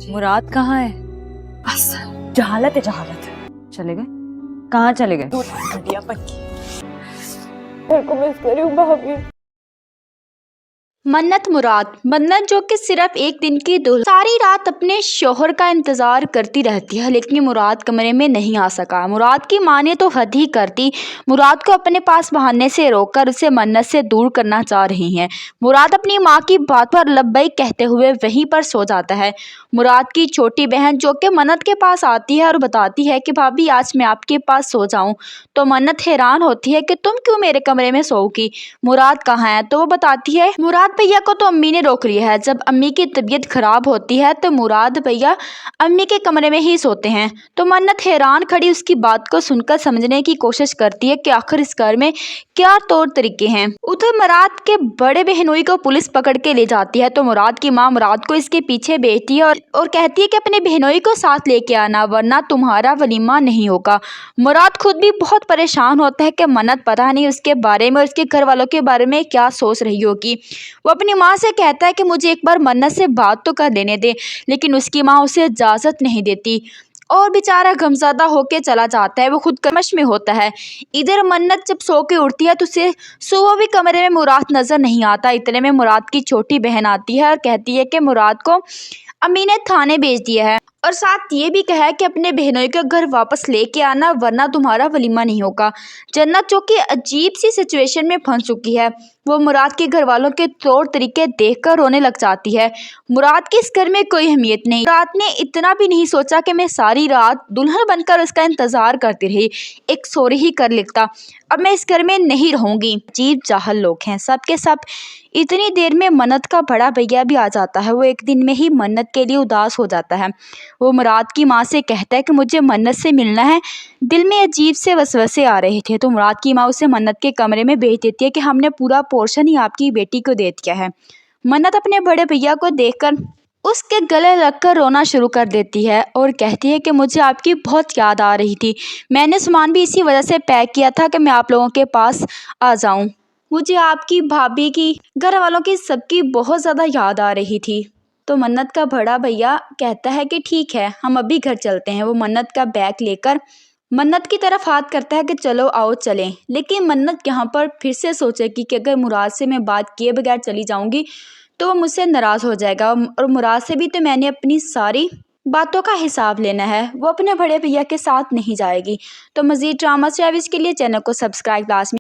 मुराद कहाँ है? बस जहालत है जहालत। चले गए? कहाँ चले गए? घटिया पक्की। मेरे को मिस कर रही हूँ भाभी। मन्नत मुराद। मन्नत जो कि सिर्फ एक दिन की दुल्हन सारी रात अपने शोहर का इंतजार करती रहती है, लेकिन मुराद कमरे में नहीं आ सका। मुराद की माँ ने तो हद ही कर दी। मुराद को अपने पास बहाने से रोककर उसे मन्नत से दूर करना चाह रही हैं। मुराद अपनी माँ की बात पर लब्बैक कहते हुए वहीं पर सो जाता है। मुराद की छोटी बहन जो कि मन्नत के पास आती है और बताती है कि भाभी आज मैं आपके पास सो जाऊं, तो मन्नत हैरान होती है कि तुम क्यों मेरे कमरे में सोओगी, मुराद कहाँ है? तो वो बताती है मुराद भैया को तो अम्मी ने रोक लिया है। जब अम्मी की तबीयत खराब होती है तो मुराद भैया अम्मी के कमरे में ही सोते हैं। तो मन्नत हैरान खड़ी उसकी बात को सुनकर समझने की कोशिश करती है कि आखिर इस घर में क्या तौर तरीके हैं। उधर मुराद के बड़े बहनोई को पुलिस पकड़ के ले जाती है, तो मुराद की माँ मुराद को इसके पीछे भेजती है और कहती है कि अपने बहनोई को साथ लेके आना वरना तुम्हारा वलीमा नहीं होगा। मुराद खुद भी बहुत परेशान होता है कि मन्नत पता नहीं उसके बारे में और उसके घर वालों के बारे में क्या सोच रही होगी। वो अपनी माँ से कहता है कि मुझे एक बार मन्नत से बात तो कर लेने दे, लेकिन उसकी माँ उसे इजाज़त नहीं देती और बेचारा गमज़दा होके चला जाता है। वो खुद कमश में होता है। इधर मन्नत जब सो के उठती है तो उसे सुबह भी कमरे में मुराद नज़र नहीं आता। इतने में मुराद की छोटी बहन आती है और कहती है कि मुराद को अम्मी ने थाने भेज दिया है और साथ ये भी कहा है कि अपने बहनों के घर वापस लेके आना वरना तुम्हारा वलीमा नहीं होगा। जन्नत जो कि अजीब सी सिचुएशन में फंस चुकी है, वो मुराद के घर वालों के तौर तरीके देखकर रोने लग जाती है। मुराद की इस घर में कोई अहमियत नहीं। मुराद ने इतना भी नहीं सोचा कि मैं सारी रात दुल्हन बनकर उसका इंतजार करती रही, एक सॉरी ही कर लिखता, अब मैं इस घर में नहीं रहूंगी। अजीब जाहल लोग हैं सब के सब। इतनी देर में मन्नत का बड़ा भैया भी आ जाता है। वो एक दिन में ही मन्नत के लिए उदास हो जाता है। वो मुराद की माँ से कहता है कि मुझे मन्नत से मिलना है, दिल में अजीब से वसवसे आ रहे थे। तो मुराद की माँ उसे मन्नत के कमरे में भेज देती है कि हमने पूरा पोर्शन ही आपकी बेटी को दे दिया है। मन्नत अपने बड़े भैया को देखकर उसके गले लगकर रोना शुरू कर देती है और कहती है कि मुझे आपकी बहुत याद आ रही थी, मैंने सामान भी इसी वजह से पैक किया था कि मैं आप लोगों के पास आ जाऊं। मुझे आपकी भाभी की घर वालों की सबकी बहुत ज़्यादा याद आ रही थी। तो मन्नत का बड़ा भैया कहता है कि ठीक है हम अभी घर चलते हैं। वो मन्नत का बैग लेकर मन्नत की तरफ हाथ करता है कि चलो आओ चलें, लेकिन मन्नत यहाँ पर फिर से सोचेगी कि अगर मुराद से मैं बात किए बगैर चली जाऊँगी तो वो मुझसे नाराज़ हो जाएगा और मुराद से भी तो मैंने अपनी सारी बातों का हिसाब लेना है। वो अपने बड़े भैया के साथ नहीं जाएगी। तो मज़ीद ड्रामा से अब इसके लिए चैनल को सब्सक्राइब लाजमी